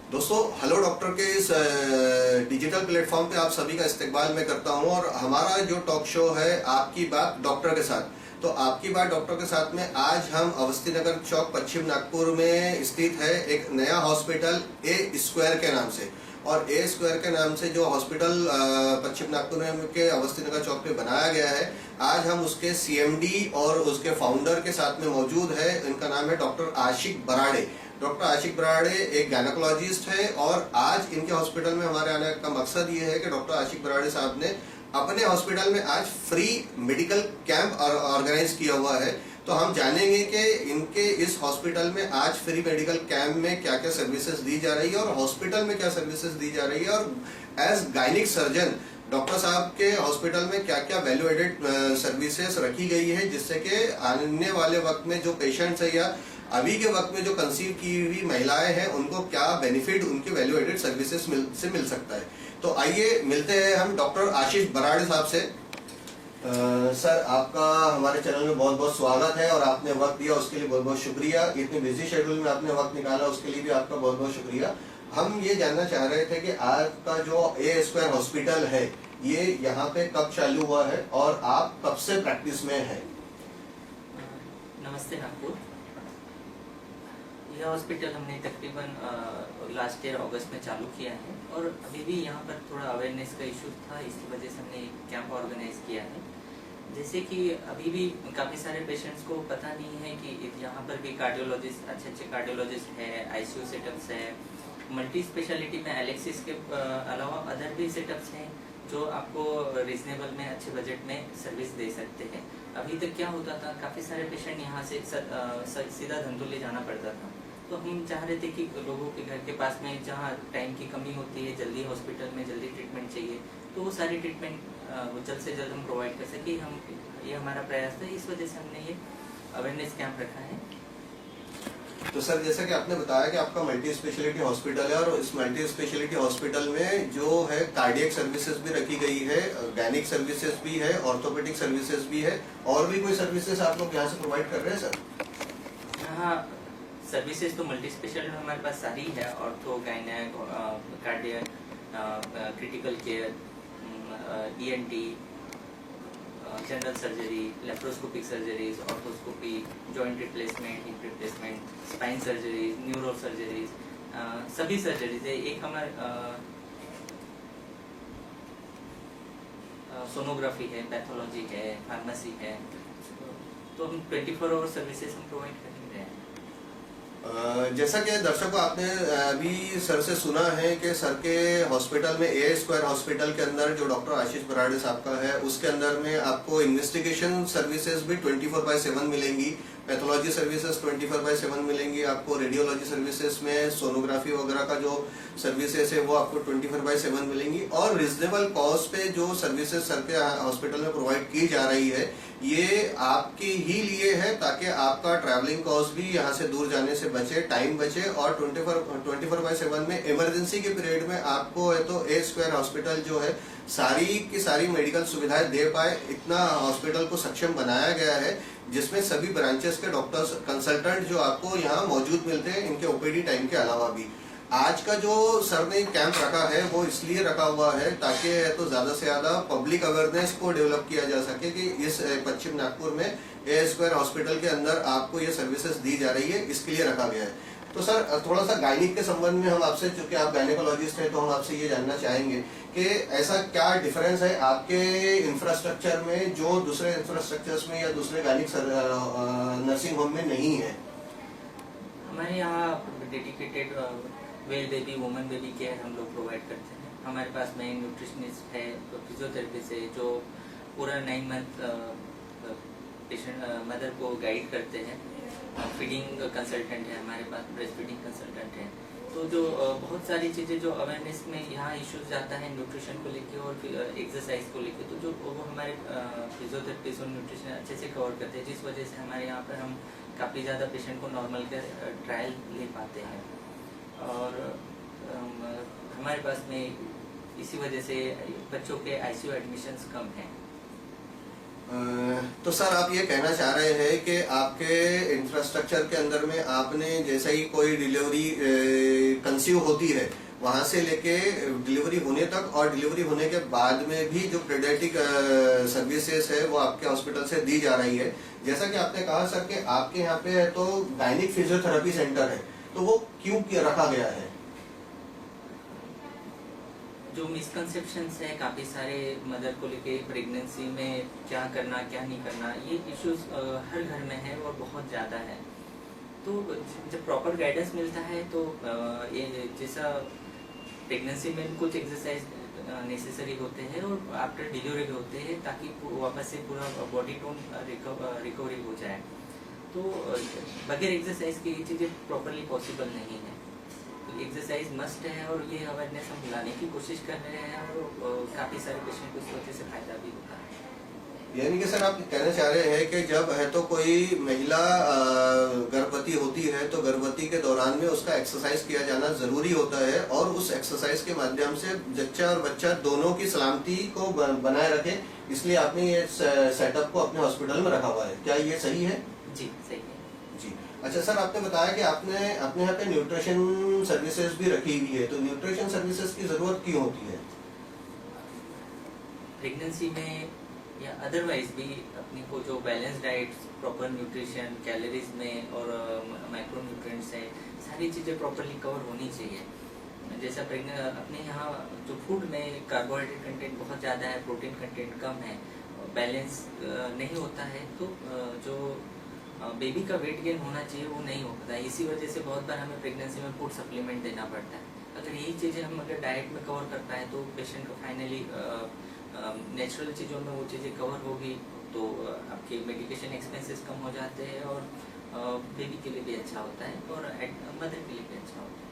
दोस्तों, hello doctor के इस डिजिटल प्लेटफॉर्म पे आप सभी का इस्तकबाल मैं करता हूं और हमारा जो टॉक शो है आपकी बात डॉक्टर के साथ। तो आपकी बात डॉक्टर के साथ में आज हम अवस्थी नगर चौक पश्चिम नागपुर में स्थित है एक नया हॉस्पिटल ए स्क्वायर के नाम से। और ए स्क्वायर के नाम से जो हॉस्पिटल पश्चिम नागपुर में के अवस्थी नगर चौक पे बनाया गया है, आज हम उसके सीएमडी और उसके फाउंडर के साथ में मौजूद है। इनका नाम है डॉक्टर आशिक बराड़े। डॉक्टर आशिक बराड़े एक गायनेकोलॉजिस्ट है और आज इनके हॉस्पिटल में हमारे आने का मकसद ये है कि डॉक्टर आशिक बराड़े साहब ने अपने हॉस्पिटल में आज फ्री मेडिकल कैंप ऑर्गेनाइज किया हुआ है। तो हम जानेंगे कि इनके इस हॉस्पिटल में आज फ्री मेडिकल कैंप में क्या क्या सर्विसेज दी जा रही है और हॉस्पिटल में क्या सर्विसेज दी जा रही है, और एज गायनिक सर्जन डॉक्टर साहब के हॉस्पिटल में क्या क्या वैल्यू एडेड सर्विसेज रखी गई है, जिससे कि आने वाले वक्त में जो पेशेंट्स है या अभी के वक्त में जो कंसीव की हुई महिलाएं हैं उनको क्या बेनिफिट उनके वैल्यू एडेड सर्विसेज से मिल सकता है। तो आइए मिलते हैं हम डॉक्टर आशीष बराड़े साहब से। सर, आपका हमारे चैनल में बहुत बहुत स्वागत है और आपने वक्त दिया उसके लिए बहुत बहुत शुक्रिया। इतने बिजी शेड्यूल में आपने वक्त निकाला उसके लिए भी आपका बहुत बहुत शुक्रिया। हम ये जानना चाह रहे थे कि आज का जो ए स्क्वायर हॉस्पिटल है ये यहाँ पे कब चालू हुआ है और आप कब से प्रैक्टिस में है? नमस्ते नागपुर। यह हॉस्पिटल हमने तकरीबन लास्ट ईयर अगस्त में चालू किया है और अभी भी यहाँ पर थोड़ा अवेयरनेस का इशू था, इसकी वजह से हमने एक कैंप ऑर्गेनाइज किया है। जैसे कि अभी भी काफ़ी सारे पेशेंट्स को पता नहीं है कि यहाँ पर भी कार्डियोलॉजिस्ट, अच्छे अच्छे कार्डियोलॉजिस्ट है, आईसीयू सेटअप्स है, मल्टी स्पेशलिटी में एलेक्सिस के अलावा अदर भी सेटअप्स हैं जो आपको रिजनेबल में अच्छे बजट में सर्विस दे सकते हैं। अभी तक क्या होता था, काफ़ी सारे पेशेंट यहाँ से सीधा धंधुल्ली जाना पड़ता था। तो हम चाह रहे थे कि लोगों के घर के पास में जहाँ टाइम की कमी होती है, जल्दी हॉस्पिटल में जल्दी ट्रीटमेंट चाहिए, तो वो सारी ट्रीटमेंट जल्द से जल्द हम प्रोवाइड कर सके। ये हमारा प्रयास था, इस वजह से हमने ये अवेयरनेस कैंप रखा है। तो सर, जैसा कि आपने बताया कि आपका मल्टी स्पेशलिटी हॉस्पिटल है और इस मल्टी स्पेशलिटी हॉस्पिटल में जो है कार्डियक सर्विसेज भी रखी गई है, गायनिक सर्विसेज भी है, ऑर्थोपेडिक सर्विसेज भी है, और भी कोई सर्विसेज आप लोग यहाँ से प्रोवाइड कर रहे हैं सर? हाँ, सर्विसेज तो मल्टी स्पेशलिटी में हमारे पास सारी है, ortho, gynaec, cardiac, critical care, ENT, general surgery, laparoscopic surgeries, arthroscopy, joint replacement, hip replacement, spine surgeries, neuro surgeries, सभी सर्जरीज है। एक हमारे सोनोग्राफी है, पैथोलॉजी है, फार्मेसी है, तो हम 24 आवर सर्विसेज हम प्रोवाइड कर रहे हैं। जैसा कि दर्शकों आपने अभी सर से सुना है कि सर के हॉस्पिटल में ए स्क्वायर हॉस्पिटल के अंदर जो डॉक्टर आशीष बराड़े साहब का है उसके अंदर में आपको इन्वेस्टिगेशन सर्विसेज भी 24/7 मिलेंगी, पैथोलॉजी सर्विसेज 24/7 मिलेंगी, आपको रेडियोलॉजी सर्विसेज में सोनोग्राफी वगैरह का जो सर्विसेज है वो आपको 24/7 मिलेंगी, और रिजनेबल कॉस्ट पे जो सर्विसेज सर के हॉस्पिटल में प्रोवाइड की जा रही है ये आपके ही लिए है ताकि आपका ट्रैवलिंग कॉस्ट भी यहाँ से दूर जाने से बचे, टाइम बचे, और 24/7 में इमरजेंसी के पीरियड में आपको है तो ए स्क्वायर हॉस्पिटल जो है सारी की सारी मेडिकल सुविधाएं दे पाए, इतना हॉस्पिटल को सक्षम बनाया गया है जिसमें सभी ब्रांचेस के डॉक्टर्स, कंसल्टेंट जो आपको यहाँ मौजूद मिलते हैं इनके ओपीडी टाइम के अलावा भी। आज का जो सर ने कैंप रखा है वो इसलिए रखा हुआ है ताकि तो ज्यादा से ज्यादा पब्लिक अवेयरनेस को डेवलप किया जा सके कि इस पश्चिम नागपुर में ए स्क्वायर हॉस्पिटल के अंदर आपको ये सर्विसेज दी जा रही है, इसके लिए रखा गया है। तो सर, थोड़ा सा गायनिक के संबंध में हम आपसे, चूंकि आप गायनेकोलॉजिस्ट हैं, तो हम आपसे ये जानना चाहेंगे कि ऐसा क्या डिफरेंस है आपके इंफ्रास्ट्रक्चर में जो दूसरे इंफ्रास्ट्रक्चर्स में या दूसरे गायनिक नर्सिंग होम में नहीं है? हमारे यहाँ dedicated well baby, woman baby care हम लोग प्रोवाइड करते हैं। हमारे पास में न्यूट्रिशनिस्ट है, फिजियोथेरेपिस्ट है जो पूरा 9 मंथ पेशेंट मदर को गाइड करते हैं। फीडिंग कंसल्टेंट है हमारे पास, ब्रेस्ट फीडिंग कंसल्टेंट है। तो जो बहुत सारी चीज़ें जो अवेयरनेस में यहाँ इश्यूज जाता है न्यूट्रिशन को लेके और एक्सरसाइज को लेके, तो जो वो हमारे फिजियोथेरेपिस्ट और न्यूट्रिशन अच्छे से कवर करते हैं, जिस वजह से हमारे यहाँ पर हम काफ़ी ज़्यादा पेशेंट को नॉर्मल का ट्रायल ले पाते हैं। और हमारे पास में इसी वजह से बच्चों के आईसीयू एडमिशन्स कम हैं। तो सर आप ये कहना चाह रहे हैं कि आपके इंफ्रास्ट्रक्चर के अंदर में आपने जैसे ही कोई डिलीवरी कंसीव होती है वहां से लेके डिलीवरी होने तक और डिलीवरी होने के बाद में भी जो पीडियाट्रिक सर्विसेज है वो आपके हॉस्पिटल से दी जा रही है। जैसा कि आपने कहा सर कि आपके यहाँ पे है तो गायनिक फिजियोथेरेपी सेंटर है, तो वो क्यों रखा गया है? जो मिसकंसेप्शंस है काफ़ी सारे मदर को लेके प्रेगनेंसी में क्या करना क्या नहीं करना, ये इश्यूज हर घर में है और बहुत ज़्यादा है। तो जब प्रॉपर गाइडेंस मिलता है तो ये जैसा प्रेगनेंसी में कुछ एक्सरसाइज नेसेसरी होते हैं और आफ्टर डिलीवरी भी होते हैं ताकि वापस से पूरा बॉडी टोन रिकवरी हो जाए। तो बगैर एक्सरसाइज की ये चीज़ें प्रॉपरली पॉसिबल नहीं है। एक्सरसाइज मस्ट है और ये अवेयरनेस हम लाने की कोशिश कर रहे हैं और काफ़ी सारे पेशेंट को इस वजह से फायदा भी होता है। यानी कि सर आप कहना चाह रहे हैं कि जब है तो कोई महिला गर्भवती होती है तो गर्भवती के दौरान में उसका एक्सरसाइज किया जाना जरूरी होता है और उस एक्सरसाइज के माध्यम से जच्चा और बच्चा दोनों की सलामती को बनाए रखे, इसलिए आपने ये सेटअप को अपने हॉस्पिटल में रखा हुआ है। क्या ये सही है? जी सही है जी। अच्छा सर, आपने बताया कि आपने अपने यहाँ पे न्यूट्रिशन सर्विसेज भी रखी हुई है, तो न्यूट्रिशन सर्विसेज की जरूरत क्यों होती है? प्रेगनेंसी में या अदरवाइज भी अपनी को जो balance diet, proper nutrition, calories में और माइक्रो न्यूट्रिएंट्स है, सारी चीज़ें प्रॉपरली कवर होनी चाहिए। जैसा अपने यहाँ जो फूड में कार्बोहाइड्रेट कंटेंट बहुत ज़्यादा है, प्रोटीन कंटेंट कम है, बैलेंस नहीं होता है, तो जो बेबी का वेट गेन होना चाहिए वो नहीं होता है। इसी वजह से बहुत बार हमें प्रेगनेंसी में फूड सप्लीमेंट देना पड़ता है। अगर यही चीज़ें हम अगर डाइट में कवर कर पाए तो पेशेंट को फाइनली नेचुरल चीज़ों में वो चीज़ें कवर होगी तो आपके मेडिकेशन एक्सपेंसेस कम हो जाते हैं और बेबी के लिए भी अच्छा होता है और मदर के लिए भी अच्छा होता है।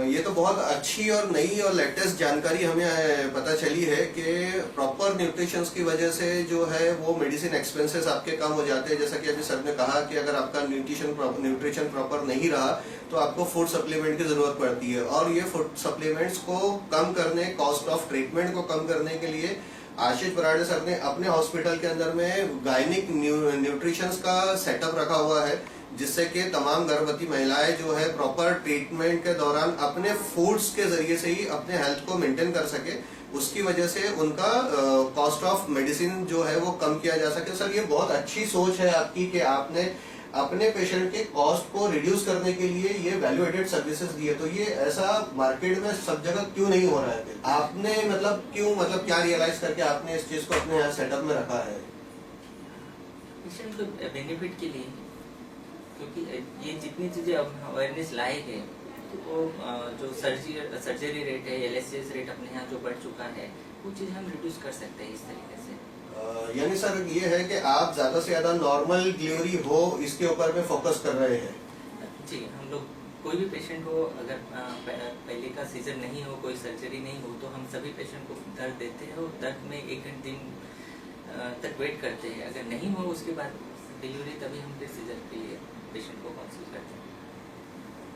ये तो बहुत अच्छी और नई और लेटेस्ट जानकारी हमें पता चली है कि प्रॉपर न्यूट्रिशन की वजह से जो है वो मेडिसिन एक्सपेंसेस आपके कम हो जाते हैं। जैसा कि अभी सर ने कहा कि अगर आपका न्यूट्रिशन प्रॉपर नहीं रहा तो आपको फूड सप्लीमेंट की जरूरत पड़ती है और ये फूड सप्लीमेंट्स को कम करने, कॉस्ट ऑफ ट्रीटमेंट को कम करने के लिए आशीष बराड़े सर ने अपने हॉस्पिटल के अंदर में गायनिक न्यूट्रिशन का सेटअप रखा हुआ है, जिससे कि तमाम गर्भवती महिलाएं जो है प्रॉपर ट्रीटमेंट के दौरान अपने फूड्स के जरिए से ही अपने हेल्थ को मेंटेन कर सके, उसकी वजह से उनका कॉस्ट ऑफ मेडिसिन जो है वो कम किया जा सके। सर ये बहुत अच्छी सोच है आपकी कि आपने अपने पेशेंट के कॉस्ट को रिड्यूस करने के लिए ये वैल्यू एडेड सर्विसेज दी है। तो ये ऐसा मार्केट में सब जगह क्यों नहीं हो रहा है? आपने मतलब क्या रियलाइज करके आपने इस चीज को अपने यहाँ सेटअप में रखा है? पेशेंट को बेनिफिट के लिए, क्योंकि ये जितनी चीजें अवेयरनेस लाए हैं तो वो जो सर्जरी रेट है, LSS रेट अपने यहाँ जो बढ़ चुका है, वो चीज हम रिड्यूस कर सकते हैं इस तरीके से। यानी सर ये है कि आप ज्यादा से ज्यादा नॉर्मल डिलीवरी हो इसके ऊपर में फोकस कर रहे हैं। जी, हम लोग कोई भी पेशेंट हो, अगर पहले का सीजर नहीं हो, कोई सर्जरी नहीं हो, तो हम सभी पेशेंट को दर्द देते हैं और दर्द में 1 दिन तक वेट करते हैं। अगर नहीं हो उसके बाद डिलीवरी, तभी हम फिर सीजर के लिए पेशेंट को कंसल्ट करते हैं।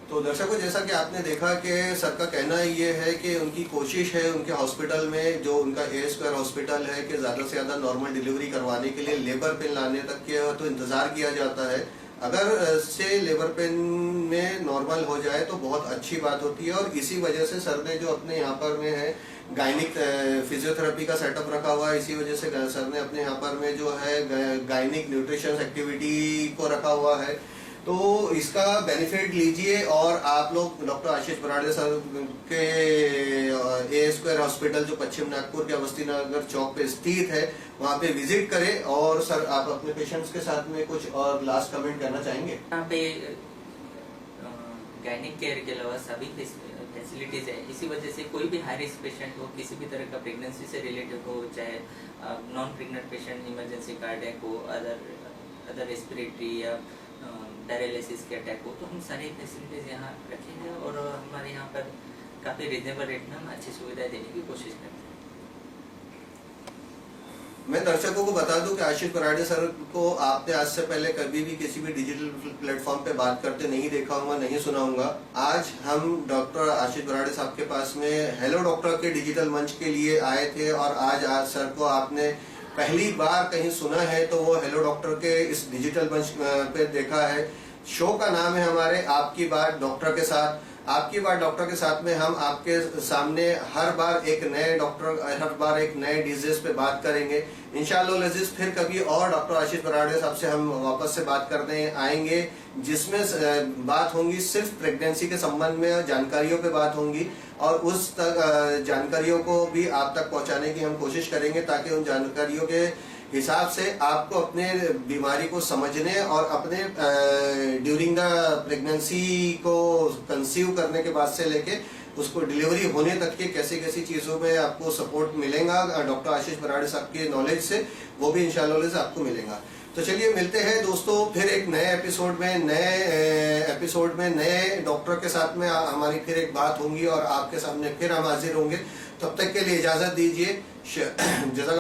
तो दर्शकों, जैसा कि आपने देखा कि सर का कहना ये है कि उनकी कोशिश है उनके हॉस्पिटल में, जो उनका A² हॉस्पिटल है, कि ज़्यादा से ज़्यादा नॉर्मल डिलीवरी करवाने के लिए लेबर पेन लाने तक के तो इंतज़ार किया जाता है। अगर से लेबर पेन में नॉर्मल हो जाए तो बहुत अच्छी बात होती है और इसी वजह से सर ने जो अपने यहाँ पर में है गायनिक फिजियोथेरेपी का सेटअप रखा हुआ है, इसी वजह से सर ने अपने यहाँ पर में जो है गायनिक न्यूट्रिशन एक्टिविटी को रखा हुआ है। तो इसका बेनिफिट लीजिए और आप लोग डॉक्टर आशीष बराड़े सर के A² हॉस्पिटल जो पश्चिम नागपुर के अवस्थी नगर चौक पे स्थित है वहाँ पे विजिट करें। और सर आप अपने पेशेंट्स के साथ में कुछ और लास्ट कमेंट करना चाहेंगे? यहाँ पे गायनिक केयर के अलावा सभी फैसिलिटीज है। इसी वजह से कोई भी हाई रिस्क पेशेंट हो, किसी भी तरह का प्रेगनेंसी से रिलेटेड हो, चाहे non pregnant patient, emergency cardiac हो, अदर रेस्पिरेटरी या डायलिसिस के अटैक हो, तो हम सारी फैसिलिटीज यहाँ रखे हैं और हमारे यहाँ पर काफी रिजनेबल रेट में हम अच्छी सुविधाएं देने की कोशिश करते हैं। मैं दर्शकों को बता दूं कि आशीष बराड़े सर को आपने आज से पहले कभी भी किसी भी डिजिटल प्लेटफॉर्म पे बात करते नहीं देखा होगा, नहीं सुना होगा। आज हम डॉक्टर आशीष बराड़े साहब के पास में हेलो डॉक्टर के डिजिटल मंच के लिए आए थे और आज सर को आपने पहली बार कहीं सुना है तो वो हेलो डॉक्टर के इस डिजिटल मंच पे देखा है। शो का नाम है हमारे आपकी बात डॉक्टर के साथ। आपकी बात डॉक्टर के साथ में हम आपके सामने हर बार एक नए डॉक्टर, हर बार एक नए डिजीज पे बात करेंगे। इंशाअल्लाह अज़ीज़ फिर कभी और डॉक्टर आशीष बराड़े साहब से हम वापस से बात करने आएंगे, जिसमें बात होंगी सिर्फ प्रेगनेंसी के संबंध में, जानकारियों पे बात होंगी और उस तक जानकारियों को भी आप तक पहुंचाने की हम कोशिश करेंगे, ताकि उन जानकारियों के हिसाब से आपको अपने बीमारी को समझने और अपने ड्यूरिंग द प्रेगनेंसी को कंसीव करने के बाद से लेके उसको डिलीवरी होने तक के कैसी कैसी चीजों में आपको सपोर्ट मिलेगा डॉक्टर आशीष बराड़े साहब के नॉलेज से, वो भी इंशाल्लाह से आपको मिलेगा। तो चलिए मिलते हैं दोस्तों फिर एक नए एपिसोड में नए डॉक्टर के साथ में हमारी फिर एक बात होंगी और आपके सामने फिर हम हाजिर होंगे। तब तक के लिए इजाजत दीजिए।